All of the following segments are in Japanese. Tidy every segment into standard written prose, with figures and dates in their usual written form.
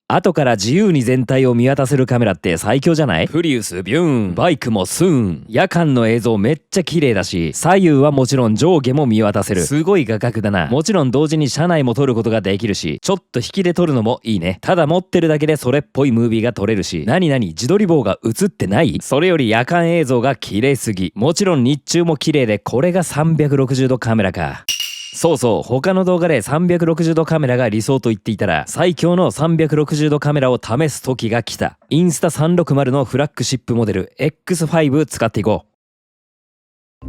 後から自由に全体を見渡せるカメラって最強じゃない？プリウスビューン、バイクもスーン。夜間の映像めっちゃ綺麗だし、左右はもちろん上下も見渡せる。すごい画角だな。もちろん同時に車内も撮ることができるし、ちょっと引きで撮るのもいいね。ただ持ってるだけでそれっぽいムービーが撮れるし、自撮り棒が映ってない？それより夜間映像が綺麗すぎ。もちろん日中も綺麗で、これが360度カメラか。そうそう、他の動画で360度カメラが理想と言っていたら、最強の360度カメラを試す時が来た。インスタ360のフラッグシップモデル X5 使っていこう。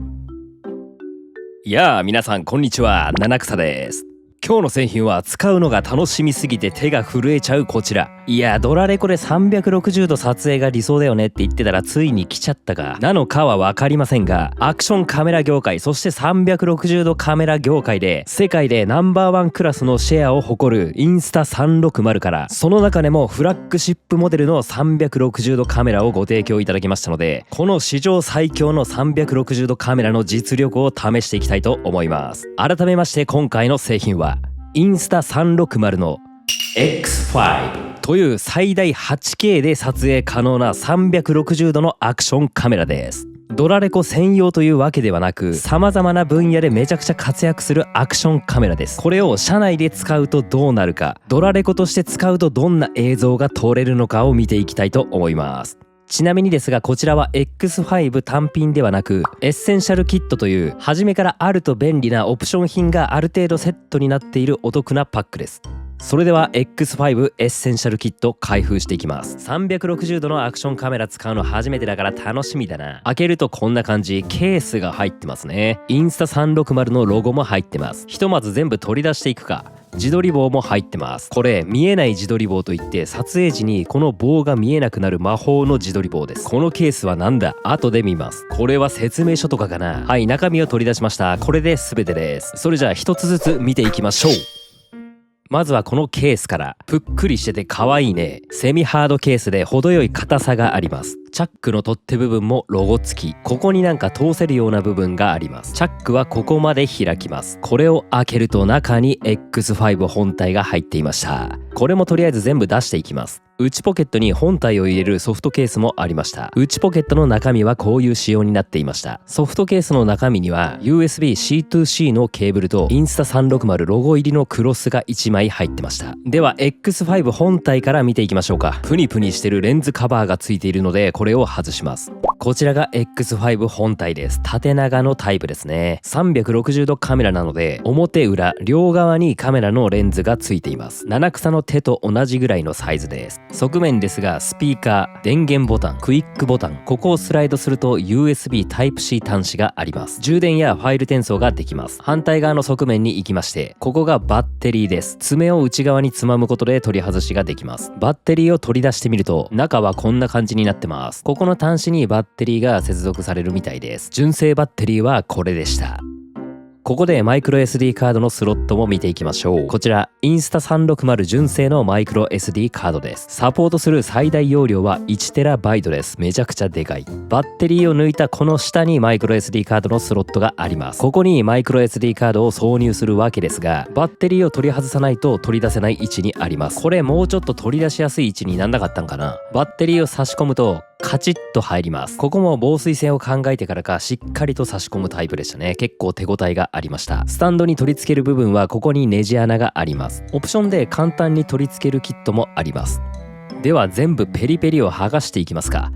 いやあ、皆さんこんにちは、七草です。今日の製品は使うのが楽しみすぎて手が震えちゃうこちら。いや、ドラレコで360度撮影が理想だよねって言ってたらついに来ちゃったかなのかは分かりませんが、アクションカメラ業界、そして360度カメラ業界で世界でナンバーワンクラスのシェアを誇るインスタ360から、その中でもフラッグシップモデルの360度カメラをご提供いただきましたので、この史上最強の360度カメラの実力を試していきたいと思います。改めまして今回の製品はインスタ360の X5 という最大 8K で撮影可能な360度のアクションカメラです。ドラレコ専用というわけではなく、様々な分野でめちゃくちゃ活躍するアクションカメラです。これを車内で使うとどうなるか、ドラレコとして使うとどんな映像が撮れるのかを見ていきたいと思います。ちなみにですが、こちらは X5 単品ではなく、エッセンシャルキットという初めからあると便利なオプション品がある程度セットになっているお得なパックです。それでは X5 エッセンシャルキット開封していきます。360度のアクションカメラ使うの初めてだから楽しみだな。開けるとこんな感じ、ケースが入ってますね。インスタ360のロゴも入ってます。ひとまず全部取り出していくか。自撮り棒も入ってます。これ見えない自撮り棒といって、撮影時にこの棒が見えなくなる魔法の自撮り棒です。このケースはなんだ？後で見ます。これは説明書とかかな。はい、中身を取り出しました。これで全てです。それじゃあ一つずつ見ていきましょう。まずはこのケースから。ぷっくりしてて可愛いね。セミハードケースで程よい硬さがあります。チャックの取っ手部分もロゴ付き。ここになんか通せるような部分があります。チャックはここまで開きます。これを開けると中に X5 本体が入っていました。これもとりあえず全部出していきます。内ポケットに本体を入れるソフトケースもありました。内ポケットの中身はこういう仕様になっていました。ソフトケースの中身には USB-C2C のケーブルとインスタ360ロゴ入りのクロスが1枚入ってました。では X5 本体から見ていきましょうか。プニプニしてるレンズカバーがついているので、これを外します。こちらが X5 本体です。縦長のタイプですね。360度カメラなので、表裏両側にカメラのレンズがついています。七草の手と同じぐらいのサイズです。側面ですが、スピーカー、電源ボタン、クイックボタン、ここをスライドすると USB Type-C 端子があります。充電やファイル転送ができます。反対側の側面に行きまして、ここがバッテリーです。爪を内側につまむことで取り外しができます。バッテリーを取り出してみると、中はこんな感じになってます。ここの端子にバッテリーが接続されるみたいです。純正バッテリーはこれでした。ここでマイクロ SD カードのスロットも見ていきましょう。こちらインスタ360純正のマイクロ SD カードです。サポートする最大容量は 1TB です。めちゃくちゃでかい。バッテリーを抜いたこの下にマイクロ SD カードのスロットがあります。ここにマイクロ SD カードを挿入するわけですが、バッテリーを取り外さないと取り出せない位置にあります。これもうちょっと取り出しやすい位置になんなかったんかな。バッテリーを差し込むとカチッと入ります。ここも防水性を考えてからかしっかりと差し込むタイプでしたね。結構手応えがありました。スタンドに取り付ける部分はここにネジ穴があります。オプションで簡単に取り付けるキットもあります。では全部ペリペリを剥がしていきますか。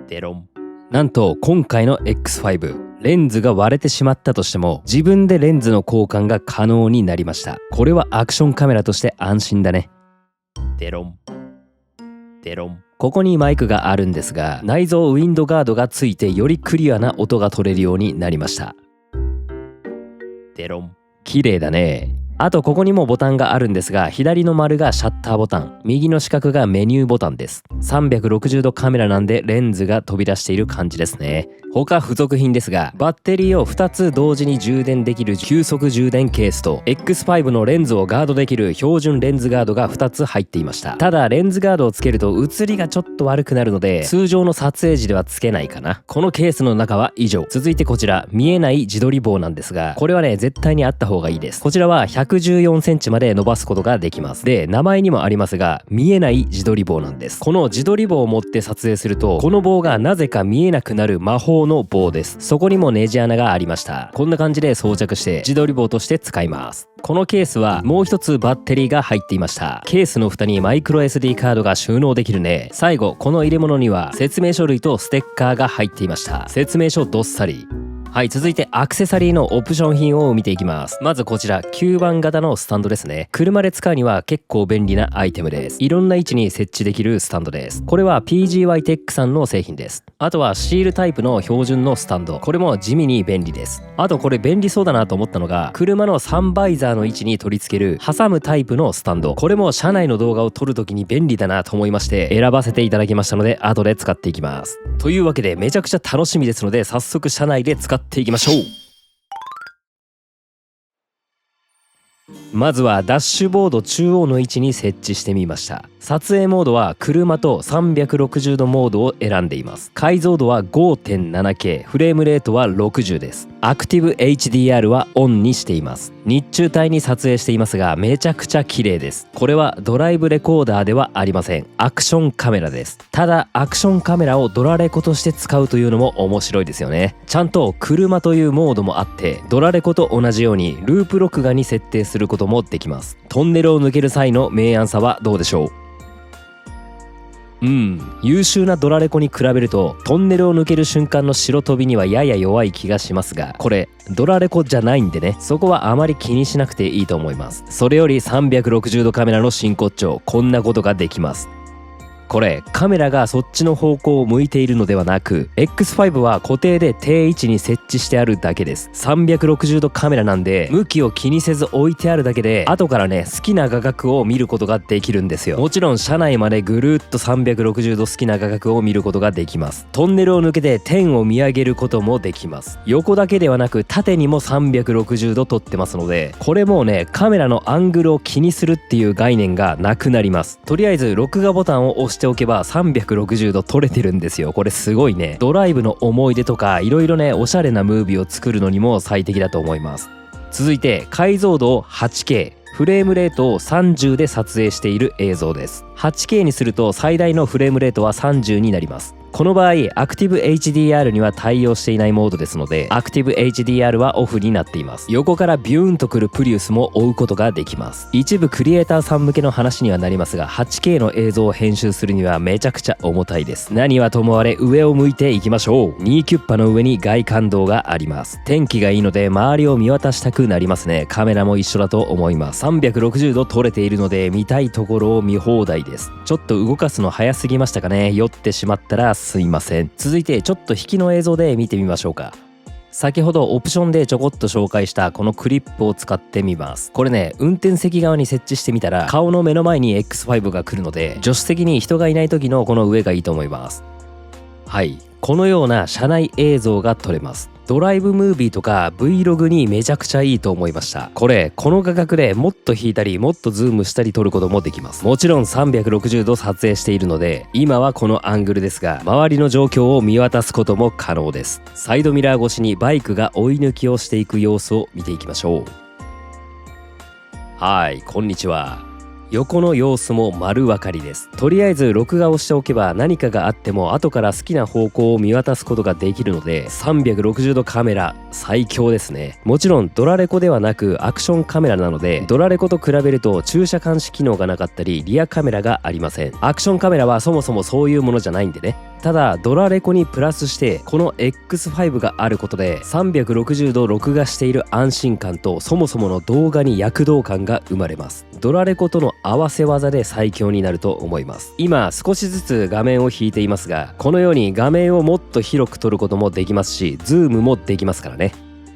デロン。なんと今回の X5、レンズが割れてしまったとしても自分でレンズの交換が可能になりました。これはアクションカメラとして安心だね。デロンデロン。ここにマイクがあるんですが、内蔵ウィンドガードがついてよりクリアな音が取れるようになりました。デロン。綺麗だね。あとここにもボタンがあるんですが、左の丸がシャッターボタン、右の四角がメニューボタンです。360度カメラなんでレンズが飛び出している感じですね。他付属品ですが、バッテリーを2つ同時に充電できる急速充電ケースと X5 のレンズをガードできる標準レンズガードが2つ入っていました。ただレンズガードをつけると写りがちょっと悪くなるので、通常の撮影時ではつけないかな。このケースの中は以上。続いてこちら、見えない自撮り棒なんですが、これはね絶対にあった方がいいです。こちらは114センチまで伸ばすことができます。で、名前にもありますが、見えない自撮り棒なんです。この自撮り棒を持って撮影すると、この棒がなぜか見えなくなる魔法の棒です。そこにもネジ穴がありました。こんな感じで装着して自撮り棒として使います。このケースはもう一つバッテリーが入っていました。ケースの蓋にマイクロ SD カードが収納できるね。最後、この入れ物には説明書類とステッカーが入っていました。説明書どっさり。はい、続いてアクセサリーのオプション品を見ていきます。まずこちら吸盤型のスタンドですね。車で使うには結構便利なアイテムです。いろんな位置に設置できるスタンドです。これは PGY テックさんの製品です。あとはシールタイプの標準のスタンド、これも地味に便利です。あとこれ便利そうだなと思ったのが、車のサンバイザーの位置に取り付ける挟むタイプのスタンド、これも車内の動画を撮るときに便利だなと思いまして選ばせていただきましたので、後で使っていきます。というわけでめちゃくちゃ楽しみですので、早速車内で使っていきましょう。まずはダッシュボード中央の位置に設置してみました。撮影モードは車と360度モードを選んでいます。解像度は 5.7K、 フレームレートは60です。アクティブ HDR はオンにしています。日中帯に撮影していますが、めちゃくちゃ綺麗です。これはドライブレコーダーではありません。アクションカメラです。ただアクションカメラをドラレコとして使うというのも面白いですよね。ちゃんと車というモードもあって、ドラレコと同じようにループ録画に設定することもできます。トンネルを抜ける際の明暗さはどうでしょう。優秀なドラレコに比べるとトンネルを抜ける瞬間の白飛びにはやや弱い気がしますが、これドラレコじゃないんでね、そこはあまり気にしなくていいと思います。それより360度カメラの真骨頂、こんなことができます。これカメラがそっちの方向を向いているのではなく、 X5 は固定で定位置に設置してあるだけです。360度カメラなんで向きを気にせず置いてあるだけで、後からね好きな画角を見ることができるんですよ。もちろん車内までぐるっと360度好きな画角を見ることができます。トンネルを抜けて天を見上げることもできます。横だけではなく縦にも360度撮ってますので、これもうねカメラのアングルを気にするっていう概念がなくなります。とりあえず録画ボタンを押しておけば360度撮れてるんですよ。これすごいね。ドライブの思い出とかいろいろねおしゃれなムービーを作るのにも最適だと思います。続いて解像度 8K、 フレームレートを30で撮影している映像です。 8K にすると最大のフレームレートは30になります。この場合アクティブ HDR には対応していないモードですので、アクティブ HDR はオフになっています。横からビューンとくるプリウスも追うことができます。一部クリエイターさん向けの話にはなりますが、 8K の映像を編集するにはめちゃくちゃ重たいです。何はともあれ上を向いていきましょう。2キュッパの上に外環道があります。天気がいいので周りを見渡したくなりますね。カメラも一緒だと思います。360度撮れているので見たいところを見放題です。ちょっと動かすの早すぎましたかね。酔ってしまったらすいません。続いてちょっと引きの映像で見てみましょうか。先ほどオプションでちょこっと紹介したこのクリップを使ってみます。これね運転席側に設置してみたら顔の目の前に X5 が来るので、助手席に人がいない時のこの上がいいと思います。はい、このような車内映像が撮れます。ドライブムービーとか Vlog にめちゃくちゃいいと思いました。この画角でもっと引いたりもっとズームしたり撮ることもできます。もちろん360度撮影しているので今はこのアングルですが、周りの状況を見渡すことも可能です。サイドミラー越しにバイクが追い抜きをしていく様子を見ていきましょう。はい、こんにちは。横の様子も丸分かりです。とりあえず録画をしておけば何かがあっても後から好きな方向を見渡すことができるので、360度カメラ最強ですね。もちろんドラレコではなくアクションカメラなので、ドラレコと比べると駐車監視機能がなかったりリアカメラがありません。アクションカメラはそもそもそういうものじゃないんでね。ただドラレコにプラスしてこの X5 があることで360度録画している安心感と、そもそもの動画に躍動感が生まれます。ドラレコとの合わせ技で最強になると思います。今少しずつ画面を引いていますが、このように画面をもっと広く撮ることもできますし、ズームもできますからね。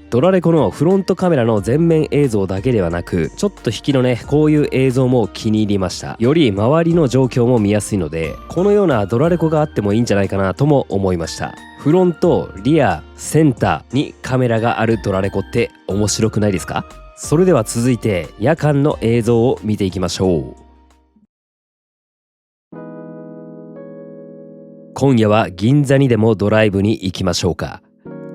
ドラレコのフロントカメラの前面映像だけではなく、ちょっと引きのねこういう映像も気に入りました。より周りの状況も見やすいので、このようなドラレコがあってもいいんじゃないかなとも思いました。フロント、リア、センターにカメラがあるドラレコって面白くないですか？それでは続いて夜間の映像を見ていきましょう。今夜は銀座にでもドライブに行きましょうか。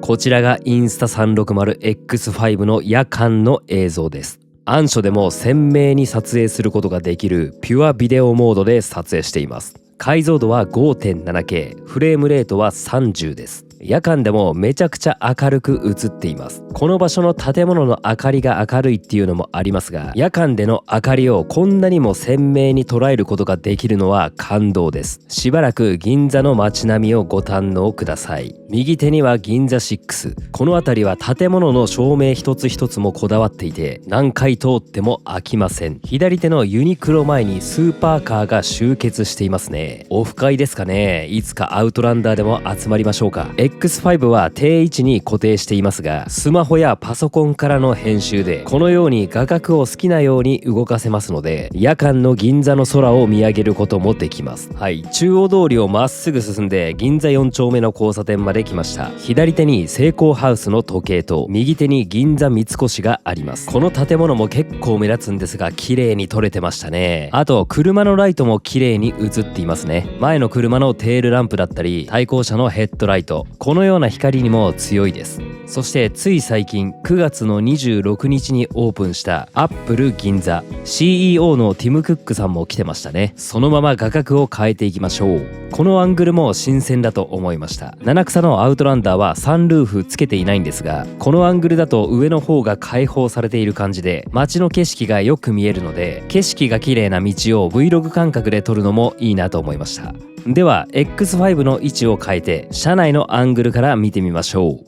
こちらがインスタ 360X5 の夜間の映像です。暗所でも鮮明に撮影することができるピュアビデオモードで撮影しています。解像度は 5.7K、フレームレートは30です。夜間でもめちゃくちゃ明るく映っています。この場所の建物の明かりが明るいっていうのもありますが、夜間での明かりをこんなにも鮮明に捉えることができるのは感動です。しばらく銀座の街並みをご堪能ください。右手には銀座6。この辺りは建物の照明一つ一つもこだわっていて、何回通っても飽きません。左手のユニクロ前にスーパーカーが集結していますね。オフ会ですかね。いつかアウトランダーでも集まりましょうか。X5 は定位置に固定していますが、スマホやパソコンからの編集でこのように画角を好きなように動かせますので、夜間の銀座の空を見上げることもできます。はい、中央通りをまっすぐ進んで銀座4丁目の交差点まで来ました。左手にセイコーハウスの時計と右手に銀座三越があります。この建物も結構目立つんですが、綺麗に撮れてましたね。あと車のライトも綺麗に映っていますね。前の車のテールランプだったり、対向車のヘッドライト、このような光にも強いです。そしてつい最近9月の26日にオープンしたアップル銀座、 CEO のティム・クックさんも来てましたね。そのまま画角を変えていきましょう。このアングルも新鮮だと思いました。七草のアウトランダーはサンルーフつけていないんですが、このアングルだと上の方が開放されている感じで街の景色がよく見えるので、景色が綺麗な道を Vlog 感覚で撮るのもいいなと思いました。では X5 の位置を変えて車内のアングルから見てみましょう。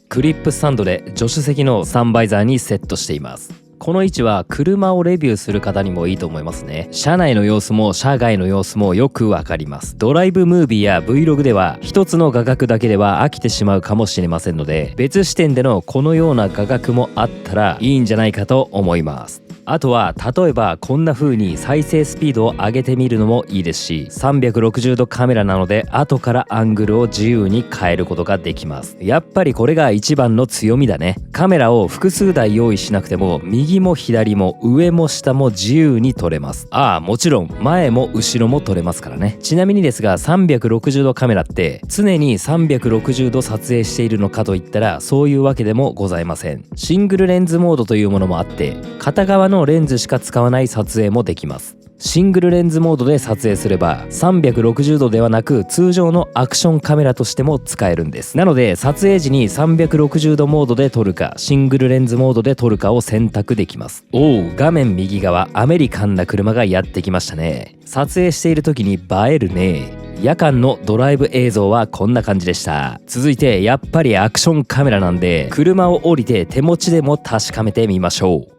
クリップスタンドで助手席のサンバイザーにセットしています。この位置は車をレビューする方にもいいと思いますね。車内の様子も車外の様子もよくわかります。ドライブムービーや Vlog では一つの画角だけでは飽きてしまうかもしれませんので、別視点でのこのような画角もあったらいいんじゃないかと思います。あとは例えばこんな風に再生スピードを上げてみるのもいいですし、360度カメラなので後からアングルを自由に変えることができます。やっぱりこれが一番の強みだね。カメラを複数台用意しなくても右も左も上も下も自由に撮れます。もちろん前も後ろも撮れますからね。ちなみにですが360度カメラって常に360度撮影しているのかといったらそういうわけでもございません。シングルレンズモードというものもあって片側のレンズしか使わない撮影もできます。シングルレンズモードで撮影すれば360度ではなく通常のアクションカメラとしても使えるんです。なので撮影時に360度モードで撮るかシングルレンズモードで撮るかを選択できます。画面右側アメリカンな車がやってきましたね。撮影している時に映えるね。夜間のドライブ映像はこんな感じでした。続いてやっぱりアクションカメラなんで車を降りて手持ちでも確かめてみましょう。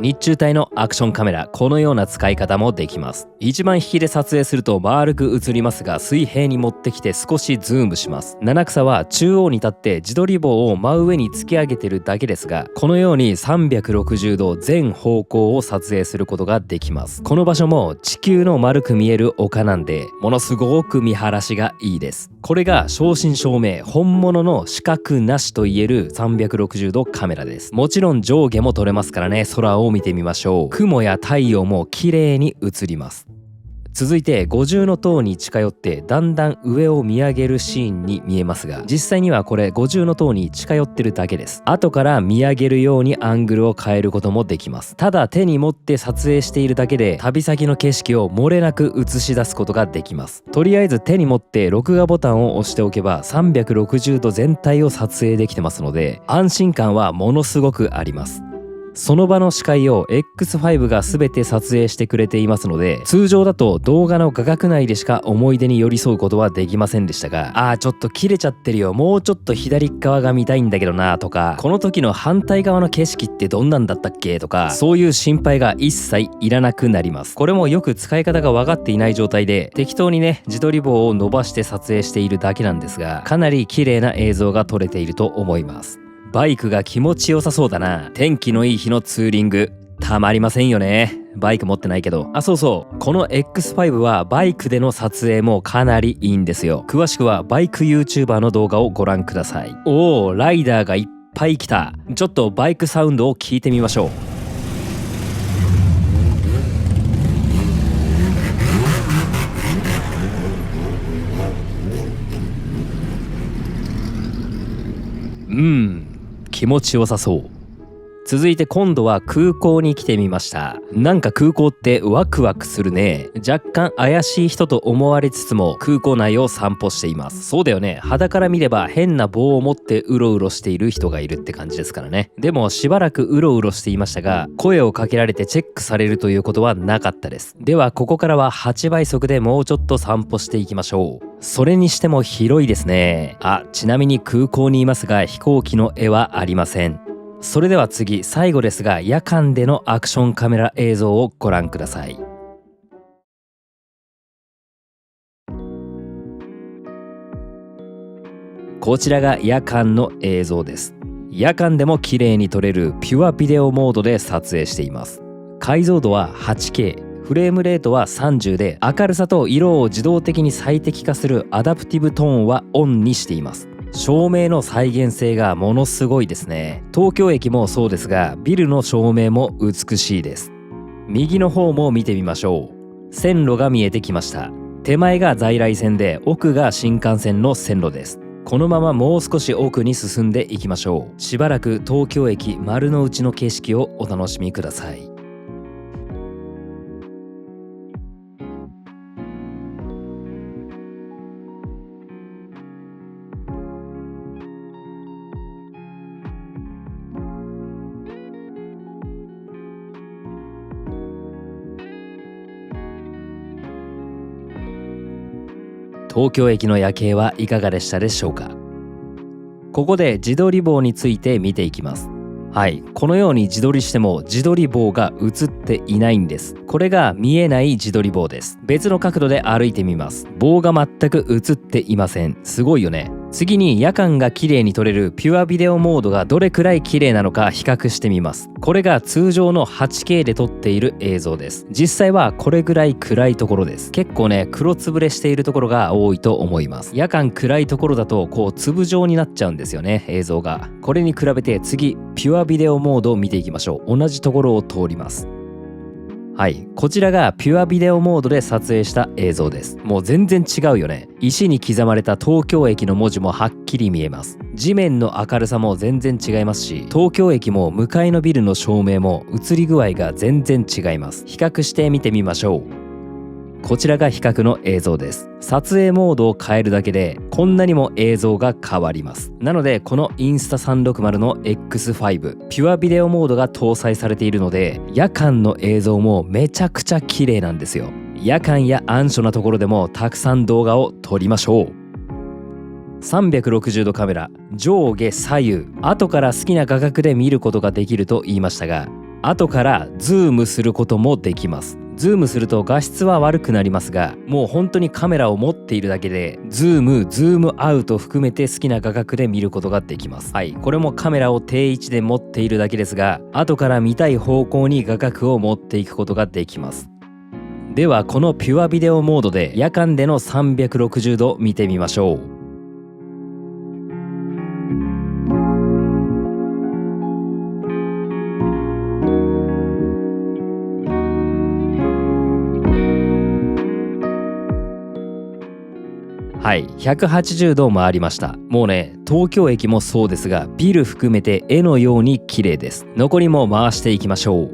日中帯のアクションカメラ、このような使い方もできます。一番引きで撮影すると丸く映りますが、水平に持ってきて少しズームします。七草は中央に立って自撮り棒を真上に突き上げてるだけですが、このように360度全方向を撮影することができます。この場所も地球の丸く見える丘なんで、ものすごく見晴らしがいいです。これが正真正銘本物の死角なしと言える360度カメラです。もちろん上下も撮れますからね。空を見てみましょう。雲や太陽も綺麗に映ります。続いて五重塔に近寄ってだんだん上を見上げるシーンに見えますが、実際にはこれ五重塔に近寄ってるだけです。後から見上げるようにアングルを変えることもできます。ただ手に持って撮影しているだけで旅先の景色を漏れなく映し出すことができます。とりあえず手に持って録画ボタンを押しておけば360度全体を撮影できてますので、安心感はものすごくあります。その場の視界を X5 が全て撮影してくれていますので、通常だと動画の画角内でしか思い出に寄り添うことはできませんでしたが、ちょっと切れちゃってるよ、もうちょっと左側が見たいんだけどなとか、この時の反対側の景色ってどんなんだったっけとか、そういう心配が一切いらなくなります。これもよく使い方が分かっていない状態で適当にね、自撮り棒を伸ばして撮影しているだけなんですが、かなり綺麗な映像が撮れていると思います。バイクが気持ちよさそうだな。天気のいい日のツーリング、たまりませんよね。バイク持ってないけど。そうそう、この X5 はバイクでの撮影もかなりいいんですよ。詳しくはバイク YouTuber の動画をご覧ください。おお、ライダーがいっぱい来た。ちょっとバイクサウンドを聞いてみましょう。気持ちよさそう。続いて今度は空港に来てみました。なんか空港ってワクワクするね。若干怪しい人と思われつつも空港内を散歩しています。そうだよね、肌から見れば変な棒を持ってうろうろしている人がいるって感じですからね。でもしばらくうろうろしていましたが、声をかけられてチェックされるということはなかったです。ではここからは8倍速でもうちょっと散歩していきましょう。それにしても広いですね。ちなみに空港にいますが飛行機の絵はありません。それでは次、最後ですが夜間でのアクションカメラ映像をご覧ください。こちらが夜間の映像です。夜間でも綺麗に撮れるピュアビデオモードで撮影しています。解像度は 8K、フレームレートは30で、明るさと色を自動的に最適化するアダプティブトーンはオンにしています。照明の再現性がものすごいですね。東京駅もそうですがビルの照明も美しいです。右の方も見てみましょう。線路が見えてきました。手前が在来線で奥が新幹線の線路です。このままもう少し奥に進んでいきましょう。しばらく東京駅丸の内の景色をお楽しみください。東京駅の夜景はいかがでしたでしょうか。ここで自撮り棒について見ていきます。このように自撮りしても自撮り棒が映っていないんです。これが見えない自撮り棒です。別の角度で歩いてみます。棒が全く映っていません。すごいよね。次に夜間が綺麗に撮れるピュアビデオモードがどれくらい綺麗なのか比較してみます。これが通常の 8K で撮っている映像です。実際はこれぐらい暗いところです。結構ね、黒つぶれしているところが多いと思います。夜間暗いところだとこう粒状になっちゃうんですよね、映像が。これに比べて次ピュアビデオモードを見ていきましょう。同じところを通ります。こちらがピュアビデオモードで撮影した映像です。もう全然違うよね。石に刻まれた東京駅の文字もはっきり見えます。地面の明るさも全然違いますし、東京駅も向かいのビルの照明も映り具合が全然違います。比較して見てみましょう。こちらが比較の映像です。撮影モードを変えるだけでこんなにも映像が変わります。なのでこのインスタ360の X5 ピュアビデオモードが搭載されているので、夜間の映像もめちゃくちゃ綺麗なんですよ。夜間や暗所なところでもたくさん動画を撮りましょう。360度カメラ、上下左右、後から好きな画角で見ることができると言いましたが、後からズームすることもできます。ズームすると画質は悪くなりますが、もう本当にカメラを持っているだけでズームアウト含めて好きな画角で見ることができます。これもカメラを定位置で持っているだけですが、後から見たい方向に画角を持っていくことができます。ではこのピュアビデオモードで夜間での360度見てみましょう。180度回りました。もうね、東京駅もそうですがビル含めて絵のように綺麗です。残りも回していきましょう。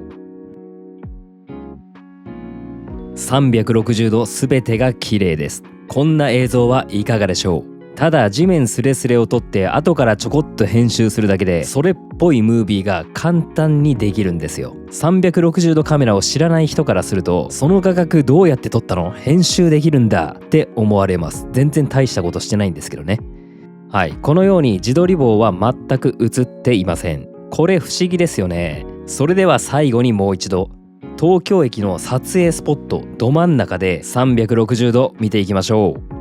360度すべてが綺麗です。こんな映像はいかがでしょう。ただ地面スレスレを撮って後からちょこっと編集するだけでそれっぽいムービーが簡単にできるんですよ。360度カメラを知らない人からすると、その画角どうやって撮ったの？編集できるんだって思われます。全然大したことしてないんですけどね。このように自撮り棒は全く映っていません。これ不思議ですよね。それでは最後にもう一度東京駅の撮影スポットど真ん中で360度見ていきましょう。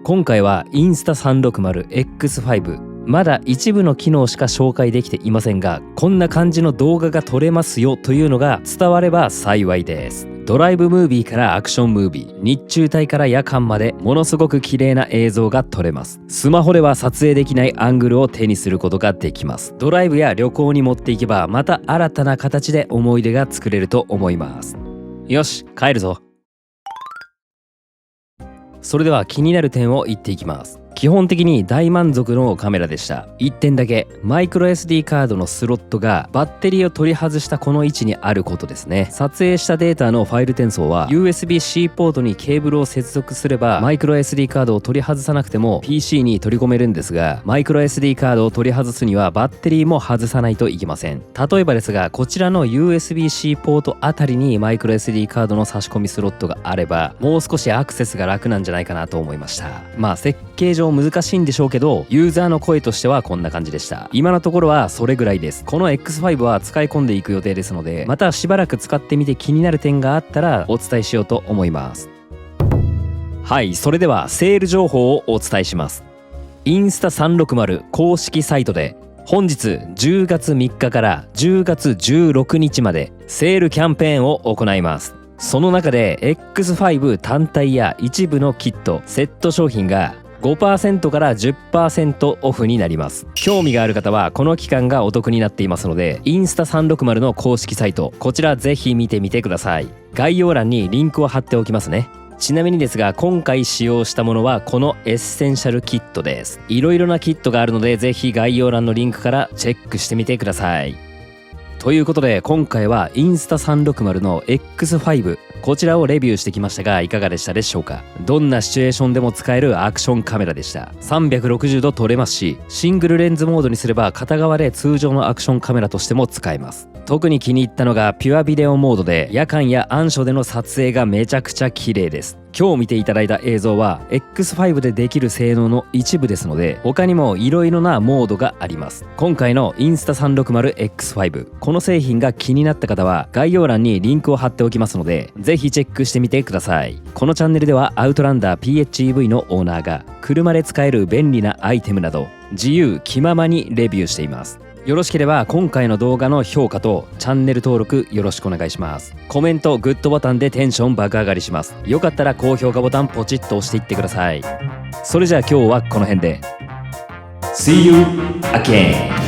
今回はインスタ360 X5 まだ一部の機能しか紹介できていませんが、こんな感じの動画が撮れますよというのが伝われば幸いです。ドライブムービーからアクションムービー、日中帯から夜間までものすごく綺麗な映像が撮れます。スマホでは撮影できないアングルを手にすることができます。ドライブや旅行に持っていけばまた新たな形で思い出が作れると思います。よし、帰るぞ。それでは気になる点を言っていきます。基本的に大満足のカメラでした。1点だけ、マイクロ SD カードのスロットがバッテリーを取り外したこの位置にあることですね。撮影したデータのファイル転送は USB-C ポートにケーブルを接続すればマイクロ SD カードを取り外さなくても PC に取り込めるんですが、マイクロ SD カードを取り外すにはバッテリーも外さないといけません。例えばですが、こちらの USB-C ポートあたりにマイクロ SD カードの差し込みスロットがあればもう少しアクセスが楽なんじゃないかなと思いました。まあ設計上難しいんでしょうけど、ユーザーの声としてはこんな感じでした。今のところはそれぐらいです。この X5 は使い込んでいく予定ですので、またしばらく使ってみて気になる点があったらお伝えしようと思います。はい、それではセール情報をお伝えします。インスタ360公式サイトで本日10月3日から10月16日までセールキャンペーンを行います。その中で X5 単体や一部のキット、セット商品が5% から 10% オフになります。興味がある方はこの期間がお得になっていますので、インスタ360の公式サイト、こちらぜひ見てみてください。概要欄にリンクを貼っておきますね。ちなみにですが、今回使用したものはこのエッセンシャルキットです。いろいろなキットがあるので、ぜひ概要欄のリンクからチェックしてみてください。ということで今回はインスタ360の X5、こちらをレビューしてきましたが、いかがでしたでしょうか。どんなシチュエーションでも使えるアクションカメラでした。360度撮れますし、シングルレンズモードにすれば片側で通常のアクションカメラとしても使えます。特に気に入ったのがピュアビデオモードで、夜間や暗所での撮影がめちゃくちゃ綺麗です。今日見ていただいた映像は X5 でできる性能の一部ですので、他にもいろいろなモードがあります。今回のインスタ 360X5、この製品が気になった方は概要欄にリンクを貼っておきますので、ぜひチェックしてみてください。このチャンネルではアウトランダー PHEV のオーナーが車で使える便利なアイテムなど自由気ままにレビューしています。よろしければ今回の動画の評価とチャンネル登録よろしくお願いします。コメント、グッドボタンでテンション爆上がりします。よかったら高評価ボタンポチッと押していってください。それじゃあ今日はこの辺で。See you again!